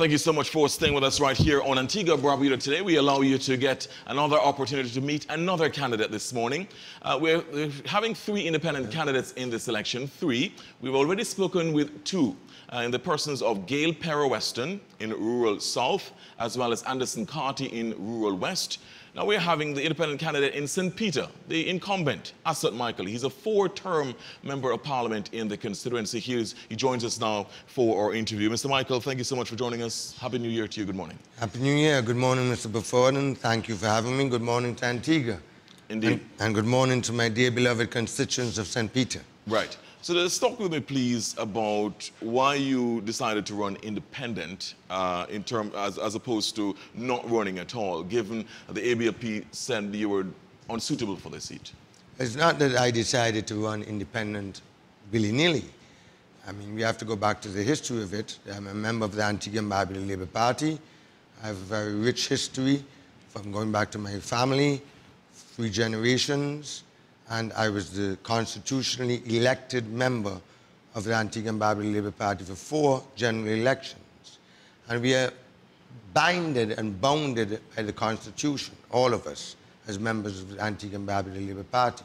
Thank you so much for staying with us right here on Antigua Barbuda. Today we allow you to get another opportunity to meet another candidate this morning. We're having 3 independent candidates in this election. 3. We've already spoken with 2 in the persons of Gail Perro-Weston in rural South, as well as Anderson Carty in rural West. Now we're having the independent candidate in St. Peter, the incumbent, Asot Michael. He's a 4-term member of parliament in the constituency. He joins us now for our interview. Mr. Michael, thank you so much for joining us. Happy New Year to you. Good morning. Happy New Year. Good morning, Mr. Bufordon. Thank you for having me. Good morning to Antigua. Indeed. And good morning to my dear beloved constituents of St. Peter. Right. So let's talk with me, please, about why you decided to run independent as opposed to not running at all, given the ABLP said you were unsuitable for the seat. It's not that I decided to run independent willy-nilly. I mean, we have to go back to the history of it. I'm a member of the Antigua and Barbuda Labour Party. I have a very rich history from going back to my family, 3 generations. And I was the constitutionally elected member of the Antigua and Barbuda Labour Party for 4 general elections. And we are binded and bounded by the Constitution, all of us, as members of the Antigua and Barbuda Labour Party.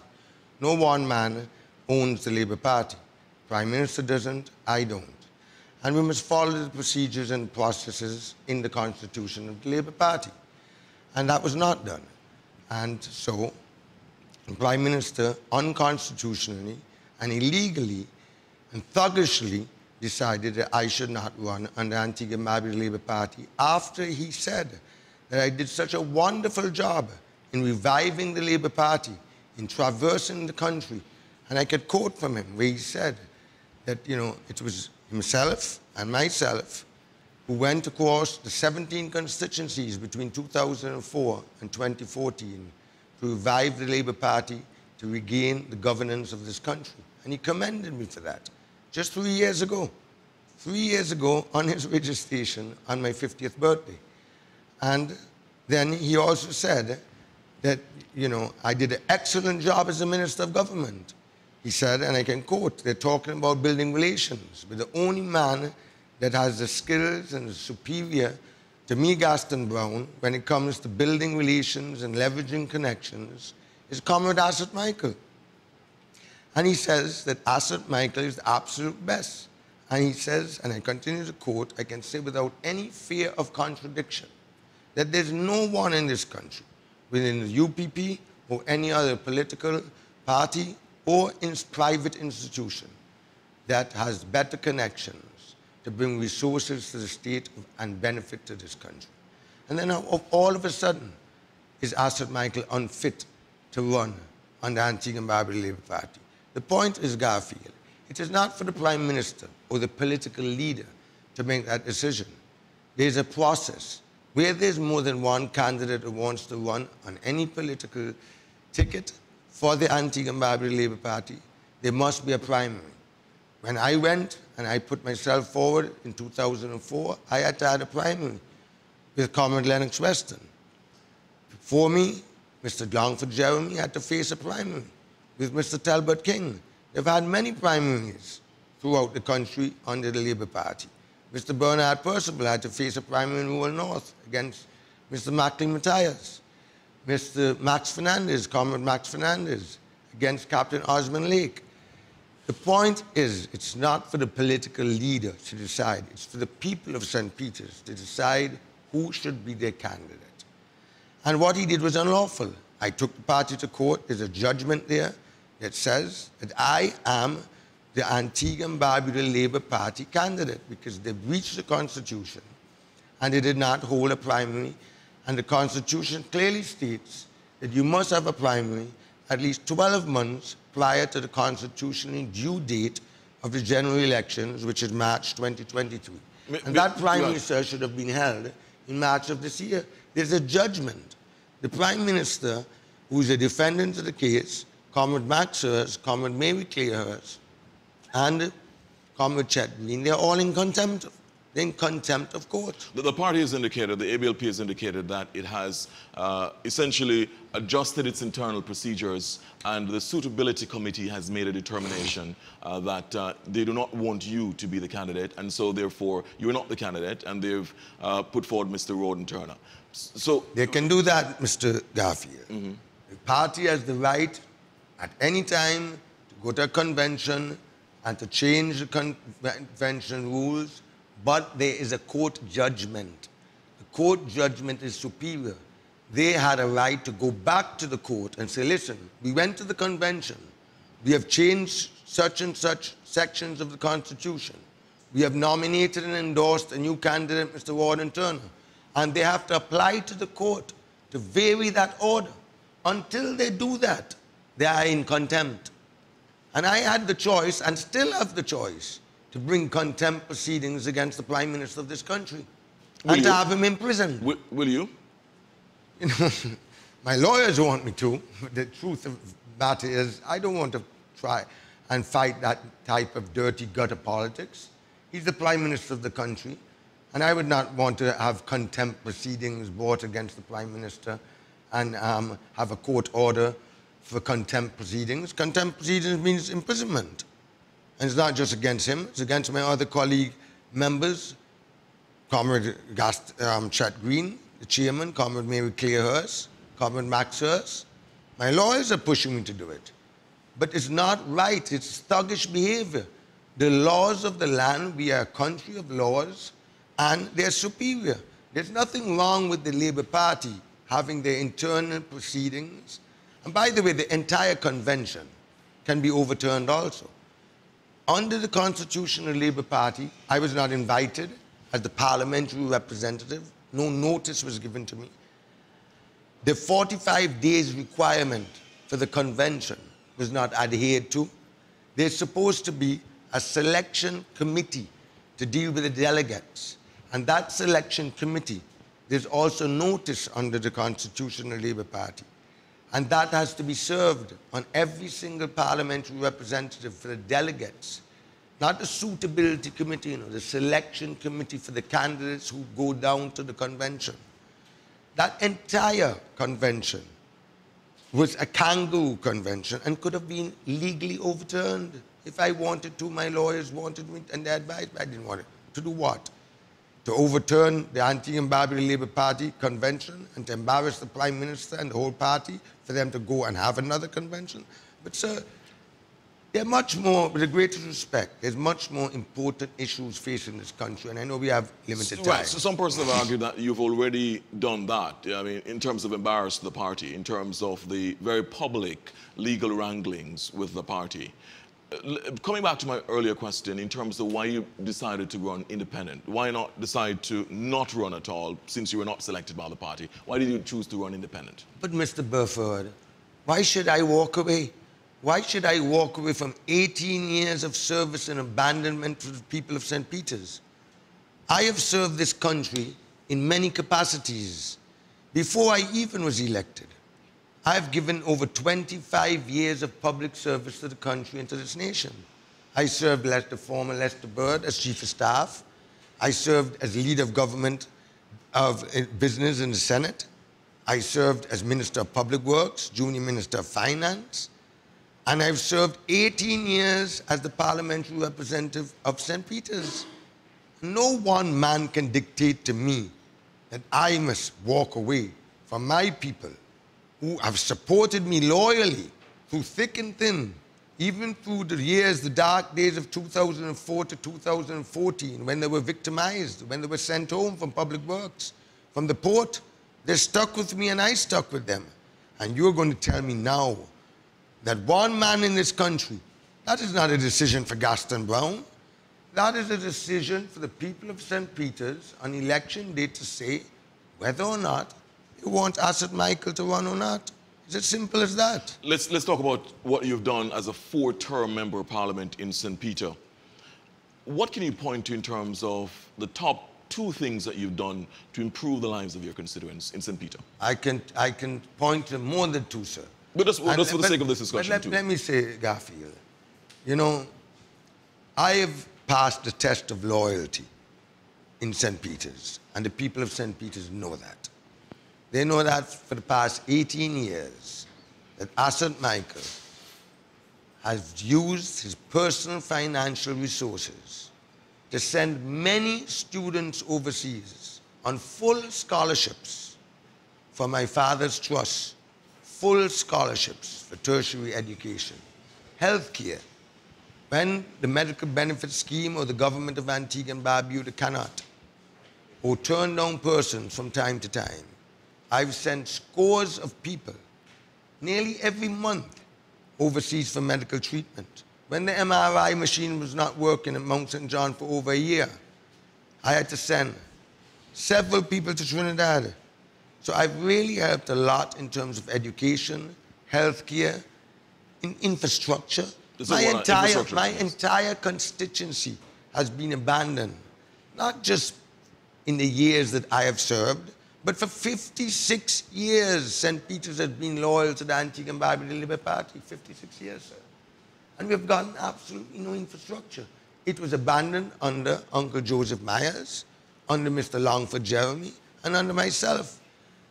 No one man owns the Labour Party. Prime Minister doesn't, I don't. And we must follow the procedures and processes in the Constitution of the Labour Party. And that was not done. And so, the Prime Minister unconstitutionally and illegally and thuggishly decided that I should not run under Antigua and Barbuda Labour Party after he said that I did such a wonderful job in reviving the Labour Party, in traversing the country. And I could quote from him where he said that, you know, it was himself and myself who went across the 17 constituencies between 2004 and 2014 to revive the Labour Party, to regain the governance of this country. And he commended me for that. Just 3 years ago. 3 years ago on his radio station on my 50th birthday. And then he also said that, you know, I did an excellent job as a Minister of Government. He said, and I can quote, they're talking about building relations, but the only man that has the skills and is superior to me, Gaston Brown, when it comes to building relations and leveraging connections, is Comrade Asot Michael. And he says that Asot Michael is the absolute best. And he says, and I continue to quote, I can say without any fear of contradiction, that there's no one in this country, within the UPP or any other political party or private institution, that has better connections to bring resources to the state and benefit to this country. And then all of a sudden, is Asot Michael unfit to run on the Antigua and Barbuda Labour Party? The point is, Garfield, it is not for the Prime Minister or the political leader to make that decision. There's a process. Where there's more than one candidate who wants to run on any political ticket for the Antigua and Barbuda Labour Party, there must be a primary. When I went and I put myself forward in 2004, I had to have a primary with Comrade Lennox Weston. Before me, Mr. Longford Jeremy had to face a primary with Mr. Talbot King. They've had many primaries throughout the country under the Labour Party. Mr. Bernard Percival had to face a primary in rural North against Mr. Macklin Matthias. Mr. Max Fernandez, Comrade Max Fernandez, against Captain Osmond Lake. The point is, it's not for the political leader to decide. It's for the people of St. Peter's to decide who should be their candidate. And what he did was unlawful. I took the party to court. There's a judgment there that says that I am the Antigua and Barbuda Labour Party candidate because they breached the Constitution and they did not hold a primary. And the Constitution clearly states that you must have a primary at least 12 months prior to the constitutionally due date of the general elections, which is March 2023. And that primary, sir, should have been held in March of this year. There's a judgment. The Prime Minister, who is a defendant of the case, Comrade Max Hurst, Comrade Mary Claire Hurst, and Comrade Chet Green, they're all in contempt they're in contempt of court. The party has indicated, the ABLP has indicated that it has essentially adjusted its internal procedures, and the suitability committee has made a determination that they do not want you to be the candidate, and so therefore you're not the candidate, and they've put forward Mr. Roden Turner. So they can do that, Mr. Garfield. The party has the right at any time to go to a convention and to change the convention rules, but there is a court judgment. The court judgment is superior. They had a right to go back to the court and say, listen, we went to the convention. We have changed such and such sections of the Constitution. We have nominated and endorsed a new candidate, Mr. Roden Turner. And they have to apply to the court to vary that order. Until they do that, they are in contempt. And I had the choice, and still have the choice, to bring contempt proceedings against the Prime Minister of this country. And to have him imprisoned. Will you? You know, my lawyers want me to. The truth of the matter is, I don't want to try and fight that type of dirty gutter politics. He's the Prime Minister of the country, and I would not want to have contempt proceedings brought against the Prime Minister and have a court order for contempt proceedings. Contempt proceedings means imprisonment. And it's not just against him, it's against my other colleague members, Comrade Chet Green, the chairman, Comrade Mary Claire Hurst, Comrade Max Hurst. My lawyers are pushing me to do it. But it's not right, it's thuggish behavior. The laws of the land, we are a country of laws, and they're superior. There's nothing wrong with the Labour Party having their internal proceedings. And by the way, the entire convention can be overturned also. Under the constitutional Labour Party, I was not invited as the parliamentary representative. No notice was given to me. The 45 days requirement for the convention was not adhered to. There's supposed to be a selection committee to deal with the delegates. And that selection committee, there's also notice under the constitutional Labour Party. And that has to be served on every single parliamentary representative for the delegates. Not the suitability committee, you know, the selection committee for the candidates who go down to the convention. That entire convention was a kangaroo convention and could have been legally overturned. If I wanted to, my lawyers wanted me, and they advised me, I didn't want it. To do what? To overturn the Antigua-and-Barbuda Labour Party convention and to embarrass the Prime Minister and the whole party for them to go and have another convention? But sir, there are much more, with the greatest respect, there's much more important issues facing this country, and I know we have limited time. Right, so some persons have argued that you've already done that, I mean, in terms of embarrassing the party, in terms of the very public legal wranglings with the party. Coming back to my earlier question, in terms of why you decided to run independent, why not decide to not run at all, since you were not selected by the party? Why did you choose to run independent? But Mr. Burford, why should I walk away? Why should I walk away from 18 years of service and abandonment to the people of St. Peter's? I have served this country in many capacities before I even was elected. I have given over 25 years of public service to the country and to this nation. I served the former Lester Bird as Chief of Staff. I served as leader of government of business in the Senate. I served as Minister of Public Works, Junior Minister of Finance. And I've served 18 years as the parliamentary representative of St. Peter's. No one man can dictate to me that I must walk away from my people who have supported me loyally through thick and thin, even through the years, the dark days of 2004 to 2014, when they were victimized, when they were sent home from public works, from the port. They stuck with me and I stuck with them. And you're going to tell me now that one man in this country, that is not a decision for Gaston Brown. That is a decision for the people of St. Peter's on election day to say whether or not you want Asot Michael to run or not. It's as simple as that. Let's talk about what you've done as a 4-term member of parliament in St. Peter. What can you point to in terms of the top 2 things that you've done to improve the lives of your constituents in St. Peter? I can point to more than 2, sir. But just for the sake of this discussion, too. Let me say, Garfield, you know, I have passed the test of loyalty. in St. Peter's, and the people of St. Peter's know that. They know that for the past 18 years, that Asot Michael has used his personal financial resources to send many students overseas on full scholarships for my father's trust, full scholarships for tertiary education, healthcare. When the medical benefit scheme or the government of Antigua and Barbuda cannot, or turn down persons from time to time, I've sent scores of people, nearly every month, overseas for medical treatment. When the MRI machine was not working at Mount St. John for over a year, I had to send several people to Trinidad. So I've really helped a lot in terms of education, healthcare, in infrastructure. My entire constituency has been abandoned, not just in the years that I have served, but for 56 years, St. Peter's has been loyal to the Antigua and Barbuda Labour Party. 56 years, sir. And we've gotten absolutely no infrastructure. It was abandoned under Uncle Joseph Myers, under Mr. Longford Jeremy, and under myself.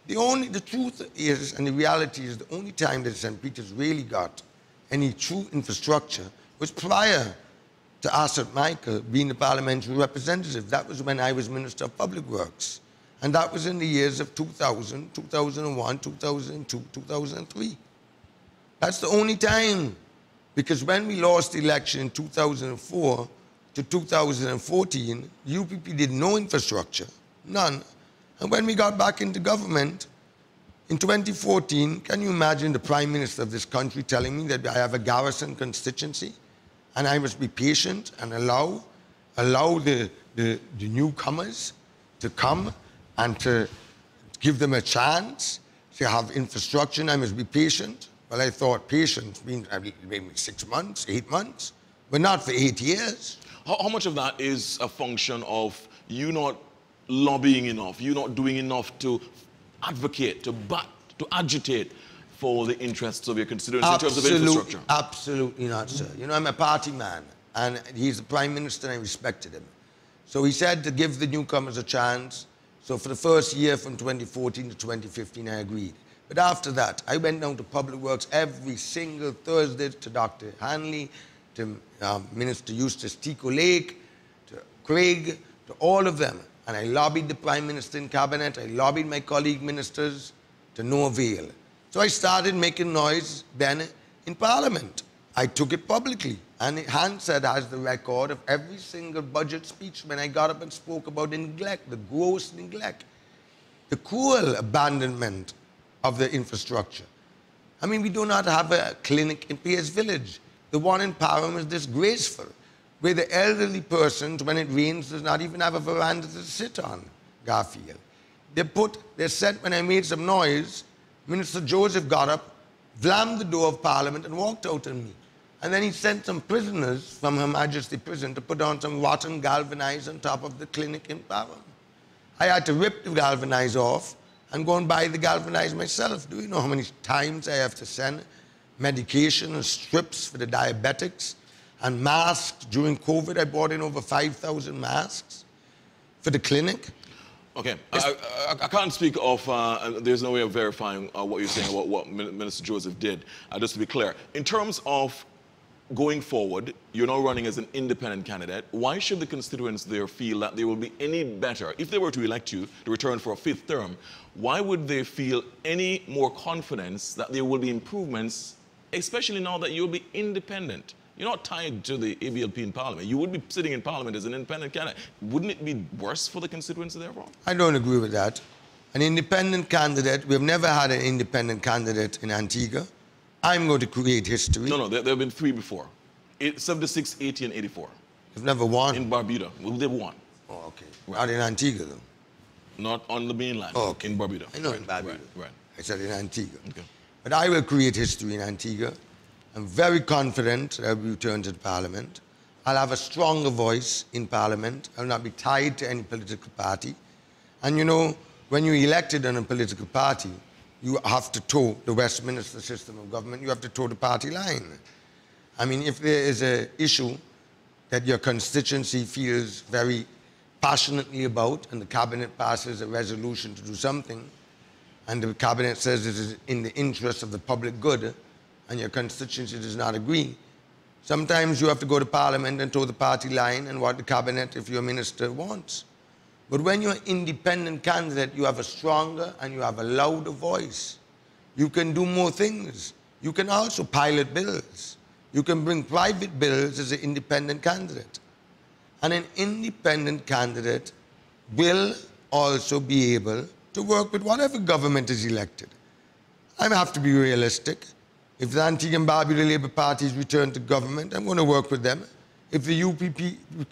The truth is, and the reality is, the only time that St. Peter's really got any true infrastructure was prior to Asot Michael being the parliamentary representative. That was when I was Minister of Public Works. And that was in the years of 2000, 2001, 2002, 2003. That's the only time. Because when we lost the election in 2004 to 2014, UPP did no infrastructure, none. And when we got back into government in 2014, can you imagine the Prime Minister of this country telling me that I have a garrison constituency and I must be patient and allow the newcomers to come and to give them a chance to have infrastructure, and I must be patient? Well, I thought patience means maybe 6 months, 8 months, but not for 8 years. How much of that is a function of you not lobbying enough, you not doing enough to advocate, to agitate for the interests of your constituents in terms of infrastructure? Absolutely not, sir. You know, I'm a party man, and he's the Prime Minister, and I respected him. So he said to give the newcomers a chance. So for the first year, from 2014 to 2015, I agreed. But after that, I went down to Public Works every single Thursday to Dr. Hanley, to Minister Eustace Tico Lake, to Craig, to all of them. And I lobbied the Prime Minister in Cabinet, I lobbied my colleague ministers, to no avail. So I started making noise then in Parliament. I took it publicly. And Hansard has the record of every single budget speech when I got up and spoke about neglect, the gross neglect, the cruel abandonment of the infrastructure. I mean, we do not have a clinic in Pierce Village. The one in Parham is disgraceful, where the elderly persons, when it rains, does not even have a veranda to sit on, Garfield. They said when I made some noise, Minister Joseph got up, slammed the door of Parliament and walked out on me. And then he sent some prisoners from Her Majesty Prison to put on some rotten galvanized on top of the clinic in Parham. I had to rip the galvanized off and go and buy the galvanized myself. Do you know how many times I have to send medication and strips for the diabetics and masks? During COVID, I bought in over 5,000 masks for the clinic. Okay, I can't speak of, there's no way of verifying what you're saying about what Minister Joseph did. Just to be clear, in terms of going forward, you're now running as an independent candidate. Why should the constituents there feel that they will be any better? If they were to elect you to return for a 5th term, why would they feel any more confidence that there will be improvements, especially now that you'll be independent? You're not tied to the ABLP in Parliament. You would be sitting in Parliament as an independent candidate. Wouldn't it be worse for the constituents therefore? I don't agree with that. An independent candidate, we've never had an independent candidate in Antigua. I'm going to create history. No, there have been 3 before. 76, 80, and 84. They've never won? In Barbuda. Well, they've won. Oh, okay. Right. Not in Antigua, though? Not on the mainland. Oh, okay. In Barbuda. I know in Barbuda. Right. I said in Antigua. Okay. But I will create history in Antigua. I'm very confident that I will return to the Parliament. I'll have a stronger voice in Parliament. I'll not be tied to any political party. And you know, when you're elected in a political party, you have to toe the Westminster system of government. You have to toe the party line. I mean, if there is an issue that your constituency feels very passionately about, and the cabinet passes a resolution to do something, and the cabinet says it is in the interest of the public good, and your constituency does not agree, sometimes you have to go to Parliament and toe the party line and what the cabinet, if you're a minister, wants. But when you're an independent candidate, you have a stronger and you have a louder voice. You can do more things. You can also pilot bills. You can bring private bills as an independent candidate. And an independent candidate will also be able to work with whatever government is elected. I have to be realistic. If the Antigua and Barbuda Labour Party is returned to government, I'm going to work with them. If the UPP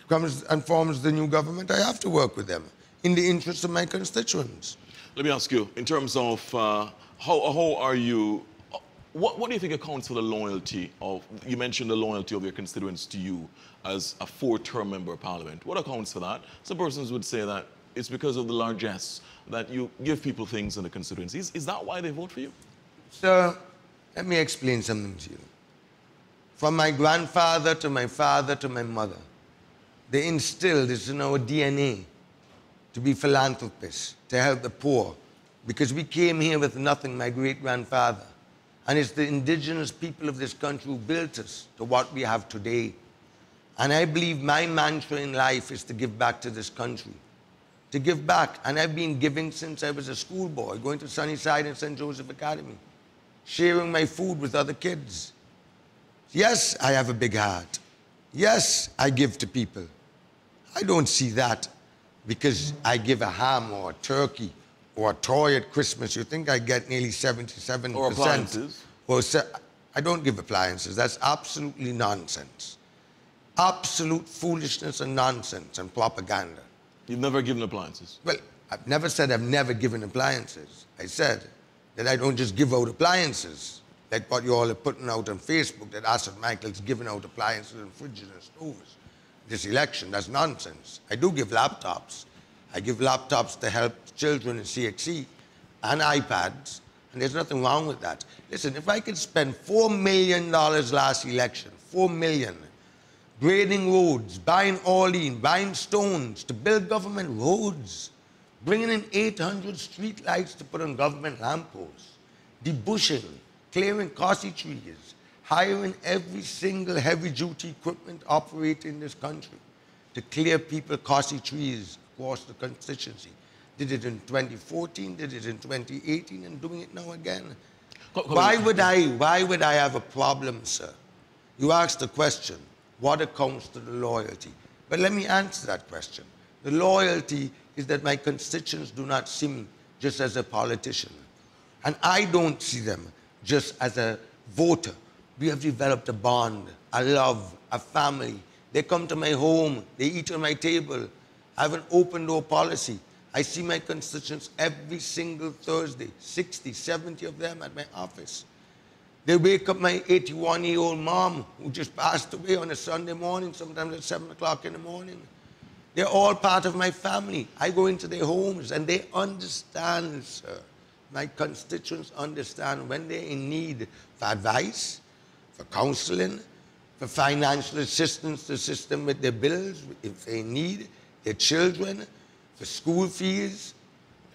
comes and forms the new government, I have to work with them in the interest of my constituents. Let me ask you, in terms of how are you, what do you think accounts for the loyalty of, you mentioned the loyalty of your constituents to you as a 4-term member of Parliament. What accounts for that? Some persons would say that it's because of the largesse that you give people things in the constituencies. Is that why they vote for you? Sir, let me explain something to you. From my grandfather to my father to my mother, they instilled this in our DNA to be philanthropists, to help the poor, because we came here with nothing, my great-grandfather. And it's the indigenous people of this country who built us to what we have today. And I believe my mantra in life is to give back to this country, to give back. And I've been giving since I was a schoolboy, going to Sunnyside and St. Joseph Academy, sharing my food with other kids. Yes, I have a big heart. Yes, I give to people. I don't see that because I give a ham or a turkey or a toy at Christmas. You think I get nearly 77%. Or appliances. I don't give appliances. That's absolutely nonsense. Absolute foolishness and nonsense and propaganda. You've never given appliances? Well, I've never said I've never given appliances. I said that I don't just give out appliances, like what you all are putting out on Facebook, that Asot Michael's giving out appliances and fridges and stoves. This election, that's nonsense. I do give laptops. I give laptops to help children in CXC and iPads, and there's nothing wrong with that. Listen, if I could spend $4 million last election, $4 million, grading roads, buying Orlean, buying stones to build government roads, bringing in 800 street lights to put on government lampposts, debushing, clearing costly trees, hiring every single heavy-duty equipment operator in this country to clear people costly trees across the constituency. Did it in 2014, did it in 2018, and doing it now again. Why would I have a problem, sir? You asked the question, what accounts to the loyalty? But let me answer that question. The loyalty is that my constituents do not see me just as a politician. And I don't see them just as a voter. We have developed a bond, a love, a family. They come to my home, they eat on my table. I have an open door policy. I see my constituents every single Thursday, 60, 70 of them at my office. They wake up my 81-year-old mom who just passed away on a Sunday morning, sometimes at 7 o'clock in the morning. They're all part of my family. I go into their homes and they understand, sir. My constituents understand when they're in need for advice, for counseling, for financial assistance to assist them with their bills, if they need, their children, for school fees,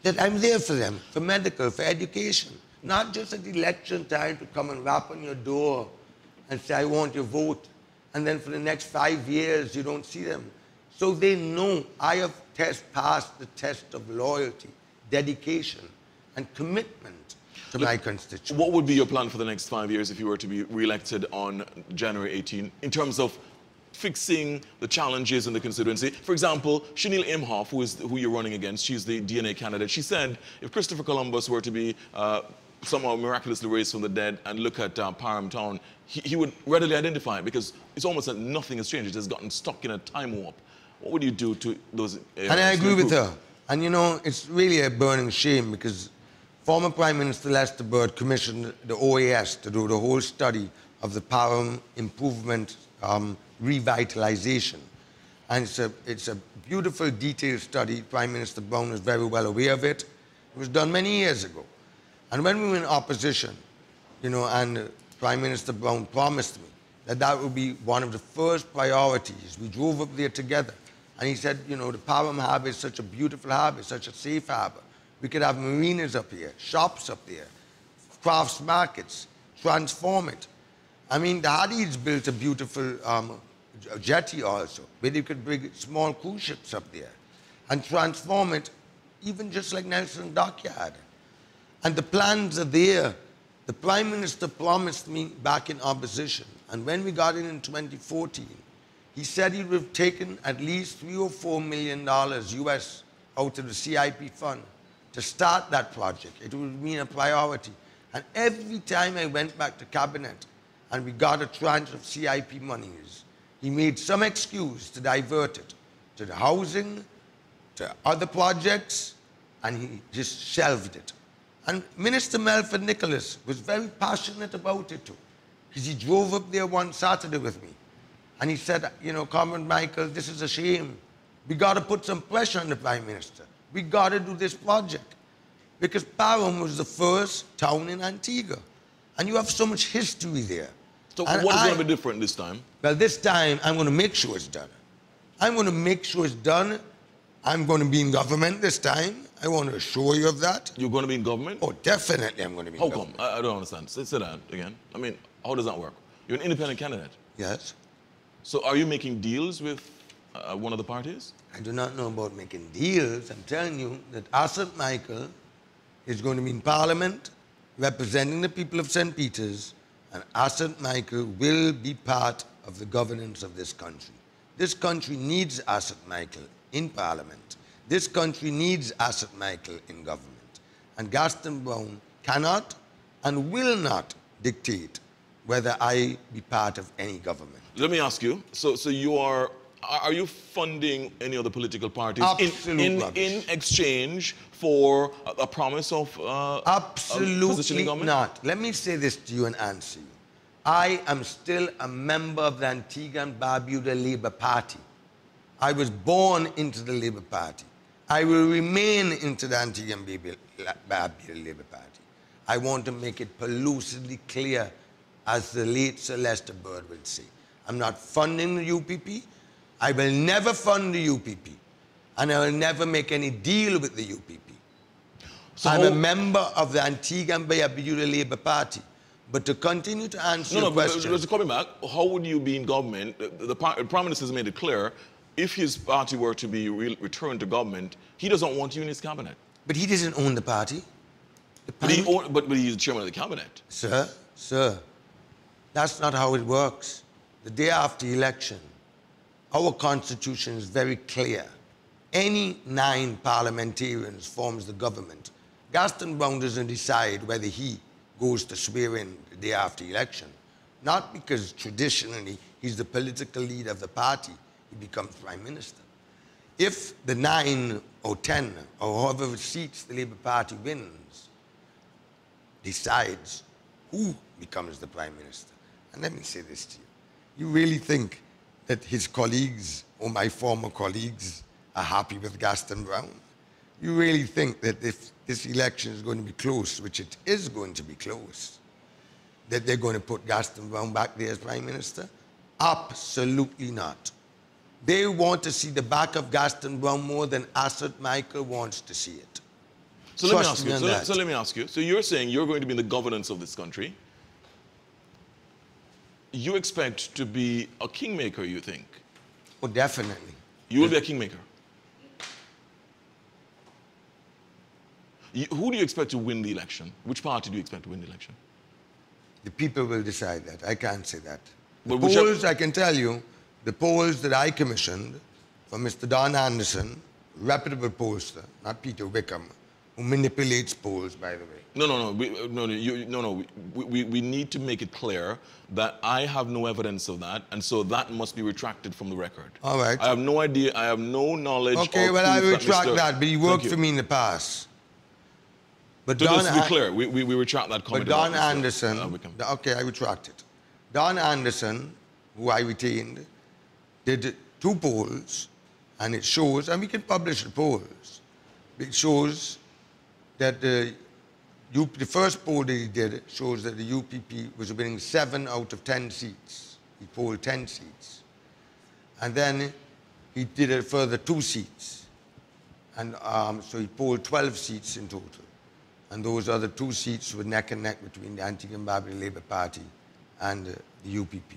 that I'm there for them, for medical, for education. Not just at election time to come and rap on your door and say, I want your vote. And then for the next 5 years, you don't see them. So they know I have passed the test of loyalty, dedication, and commitment to my constituents. What would be your plan for the next 5 years if you were to be re-elected on January 18 in terms of fixing the challenges in the constituency? For example, Shanil Imhoff, who you're running against, she's the DNA candidate. She said if Christopher Columbus were to be somehow miraculously raised from the dead and look at Parham Town, he would readily identify it because it's almost like nothing has changed. It has gotten stuck in a time warp. What would you do to those And I agree with her. And you know, it's really a burning shame because former Prime Minister Lester Bird commissioned the OAS to do the whole study of the Parham improvement revitalization. And it's a beautiful, detailed study. Prime Minister Brown is very well aware of it. It was done many years ago. And when we were in opposition, you know, and Prime Minister Brown promised me that that would be one of the first priorities. We drove up there together And he said, you know, the Parham Harbour is such a beautiful harbour, such a safe harbour. We could have marinas up here, shops up there, crafts markets, transform it. I mean, the Hadid's built a beautiful jetty also, where you could bring small cruise ships up there and transform it, even just like Nelson Dockyard. And the plans are there. The Prime Minister promised me back in opposition, and when we got in 2014, he said he would have taken at least $3 or $4 million US out of the CIP fund to start that project. It would mean a priority. And every time I went back to Cabinet and we got a tranche of CIP monies, he made some excuse to divert it to the housing, to other projects, and he just shelved it. And Minister Melford Nicholas was very passionate about it too, because he drove up there one Saturday with me. And he said, you know, Comrade Michael, this is a shame. We got to put some pressure on the Prime Minister. We got to do this project. Because Parham was the first town in Antigua. And you have so much history there. So what is going to be different this time? Well, this time, I'm going to make sure it's done. I'm going to make sure it's done. I'm going to be in government this time. I want to assure you of that. You're going to be in government? Oh, definitely I'm going to be in government. How come? I don't understand. Say that again. I mean, how does that work? You're an independent candidate. Yes. So are you making deals with one of the parties? I do not know about making deals. I'm telling you that Asot Michael is going to be in Parliament representing the people of St. Peter's, and Asot Michael will be part of the governance of this country. This country needs Asot Michael in Parliament. This country needs Asot Michael in government. And Gaston Brown cannot and will not dictate whether I be part of any government. Let me ask you, so you are you funding any other political parties in exchange for a promise of position in government? Absolutely not. Let me say this to you and answer you. I am still a member of the Antigua and Barbuda Labour Party. I was born into the Labour Party. I will remain into the Antigua and Barbuda Labour Party. I want to make it pellucidly clear, as the late Sir Lester Bird would say. I'm not funding the UPP. I will never fund the UPP. And I will never make any deal with the UPP. So I'm a member of the Antigua and Barbuda Labour Party. But to continue to answer your question... But coming back, how would you be in government? The Prime Minister has made it clear, if his party were to be returned to government, he doesn't want you in his cabinet. But he doesn't own the party. But he's the chairman of the cabinet. Sir, that's not how it works. The day after election, our constitution is very clear. Any 9 parliamentarians forms the government. Gaston Brown doesn't decide whether he goes to swear in the day after election. Not because traditionally he's the political leader of the party, he becomes Prime Minister. If the 9 or 10 or however seats the Labour Party wins decides who becomes the Prime Minister. And let me say this to you. You really think that his colleagues or my former colleagues are happy with Gaston Brown? You really think that if this election is going to be close, which it is going to be close, that they're going to put Gaston Brown back there as Prime Minister? Absolutely not. They want to see the back of Gaston Brown more than Asot Michael wants to see it. So let me ask you. So you're saying you're going to be in the governance of this country. You expect to be a kingmaker, you think? Oh, definitely. You will be a kingmaker. Who do you expect to win the election? Which party do you expect to win the election? The people will decide that. I can't say that. The polls, I can tell you, the polls that I commissioned from Mr. Don Anderson, reputable pollster, not Peter Wickham, who manipulates polls, by the way. We need to make it clear that I have no evidence of that, and so that must be retracted from the record. All right. I have no idea, I have no knowledge. Okay, well, I retract that, but he worked for me in the past. But just to be clear, we retract that comment. But Don Anderson, okay, I retract it. Don Anderson, who I retained, did 2 polls, and it shows, and we can publish the polls, it shows that the first poll that he did shows that the UPP was winning 7 out of 10 seats. He polled 10 seats. And then he did a further 2 seats. And so he polled 12 seats in total. And those other 2 seats were neck and neck between the Antigua and Barbuda Labour Party and the UPP.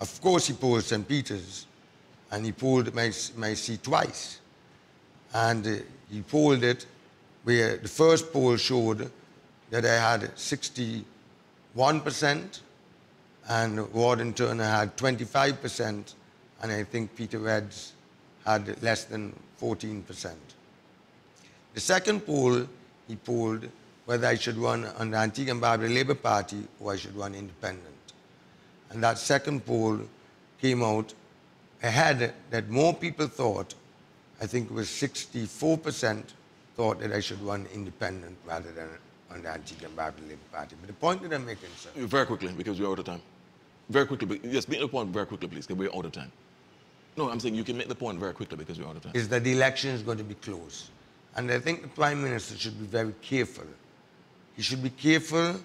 Of course, he polled St. Peter's, and he polled my seat twice. And he polled it where the first poll showed that I had 61%, and Warden Turner had 25%, and I think Peter Reds had less than 14%. The second poll, he polled whether I should run on the Antigua and Barbuda Labour Party or I should run independent. And that second poll came out ahead that more people thought, I think it was 64% thought that I should run independent rather than on the Antigua and Barbuda Labour Party. But the point that I'm making, sir... Very quickly, because we're out of time. Very quickly, but yes, make the point very quickly, please, because we're out of time. No, I'm saying you can make the point very quickly because we're out of time. Is that the election is going to be close. And I think the Prime Minister should be very careful. He should be careful.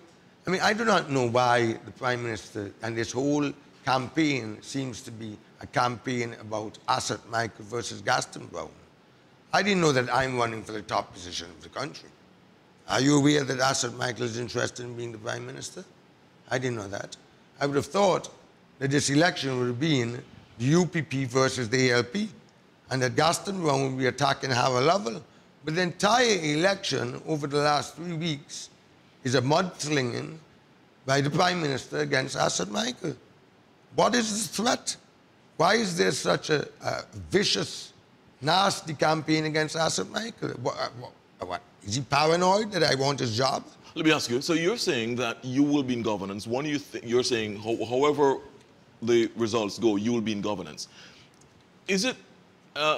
I mean, I do not know why the Prime Minister and this whole campaign seems to be a campaign about Asot Michael versus Gaston Brown. I didn't know that I'm running for the top position of the country. Are you aware that Asot Michael is interested in being the Prime Minister? I didn't know that. I would have thought that this election would have been the UPP versus the ALP, and that Gaston Brown would be attacking Harold Lovell. But the entire election over the last 3 weeks is a mudslinging by the Prime Minister against Asot Michael. What is the threat? Why is there such a vicious, nasty campaign against Asot Michael? What? Is he paranoid that I want his job? Let me ask you, so you're saying that you will be in governance. You're saying, however the results go, you will be in governance. Is it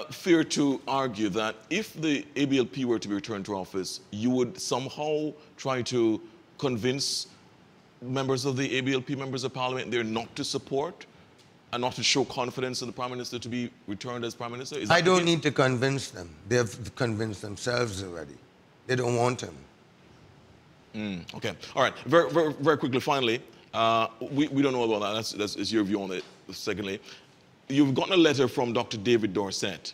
fair to argue that if the ABLP were to be returned to office, you would somehow try to convince members of the ABLP, members of Parliament, there not to support and not to show confidence in the Prime Minister to be returned as Prime Minister? I don't need to convince them. They've convinced themselves already. They don't want him. Okay. All right. Very, very, very quickly, finally, we don't know about that. That's your view on it. Secondly, you've gotten a letter from Dr. David Dorset,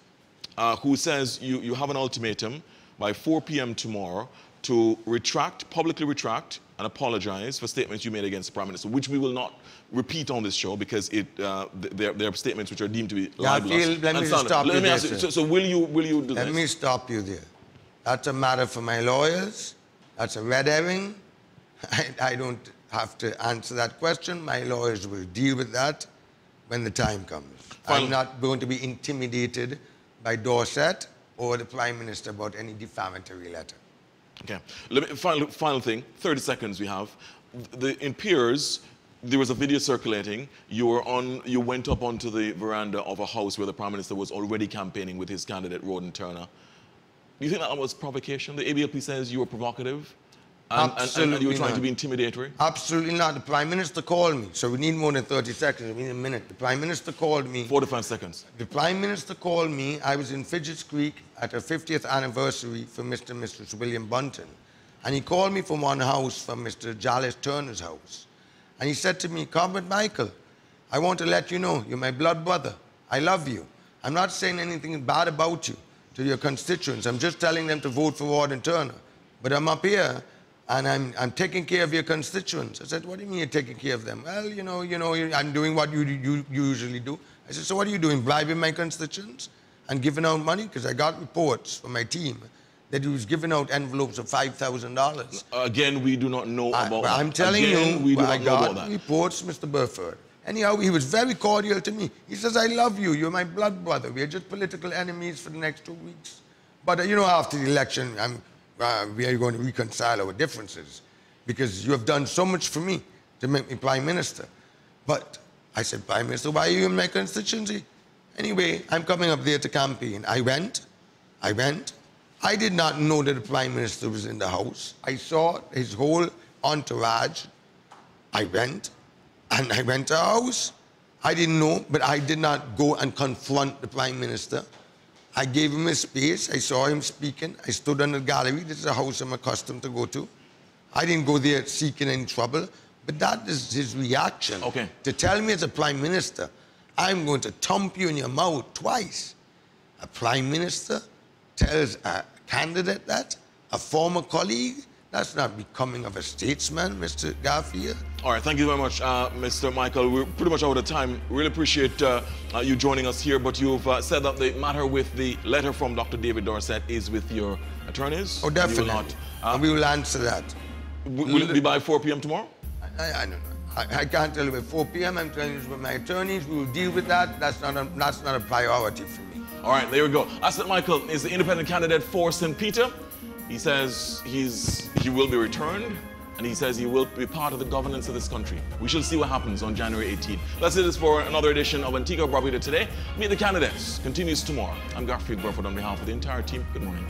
who says you have an ultimatum by 4 p.m. tomorrow to publicly retract and apologize for statements you made against the Prime Minister, which we will not repeat on this show because they're statements which are deemed to be libelous. Let me stop you there, sir. So will you do this? Let me stop you there. That's a matter for my lawyers. That's a red herring. I don't have to answer that question. My lawyers will deal with that when the time comes. I'm not going to be intimidated by Dorset or the Prime Minister about any defamatory letter. Okay. Final thing, 30 seconds we have. In Piers, there was a video circulating. You went up onto the veranda of a house where the Prime Minister was already campaigning with his candidate, Warden Turner. Do you think that was provocation? The ABLP says you were provocative and you were trying to be intimidatory? Absolutely not. The Prime Minister called me. So we need more than 30 seconds. We need a minute. The Prime Minister called me. 45 seconds. The Prime Minister called me. I was in Fidget's Creek at a 50th anniversary for Mr. and Mrs. William Bunton. And he called me from one house, from Mr. Jallis Turner's house. And he said to me, Comrade Michael, I want to let you know, you're my blood brother. I love you. I'm not saying anything bad about you to your constituents. I'm just telling them to vote for Warden Turner. But I'm up here and I'm taking care of your constituents. I said, what do you mean you're taking care of them? Well, you know, I'm doing what you usually do. I said, so what are you doing, bribing my constituents and giving out money? Because I got reports from my team that he was giving out envelopes of $5,000. Again, we do not know about that. I'm telling you, we do not know about that. Reports, Mr. Burford. Anyhow, he was very cordial to me. He says, I love you. You're my blood brother. We are just political enemies for the next 2 weeks. But, you know, after the election, we are going to reconcile our differences because you have done so much for me to make me Prime Minister. But I said, Prime Minister, why are you in my constituency? Anyway, I'm coming up there to campaign. I went. I did not know that the Prime Minister was in the house. I saw his whole entourage. I went. And I went to the house. I didn't know, but I did not go and confront the Prime Minister. I gave him a space. I saw him speaking. I stood on the gallery. This is a house I'm accustomed to go to. I didn't go there seeking any trouble, but that is his reaction. Okay. To tell me as a Prime Minister, I'm going to thump you in your mouth twice. A prime minister tells a candidate that, a former colleague. That's not becoming of a statesman, Mr. Garfield. All right, thank you very much, Mr. Michael. We're pretty much out of time. Really appreciate you joining us here, but you've said that the matter with the letter from Dr. David Dorset is with your attorneys. Oh, definitely. And we will answer that. Will it be by 4 p.m. tomorrow? I don't know. I can't tell you by 4 p.m. I'm telling you with my attorneys. We will deal with that. That's not a priority for me. All right, there we go. Asot Michael is the independent candidate for St. Peter. He says he will be returned, and he says he will be part of the governance of this country. We shall see what happens on January 18th. That's it for another edition of Antigua Barbuda Today. Meet the candidates continues tomorrow. I'm Garfield Burford on behalf of the entire team. Good morning.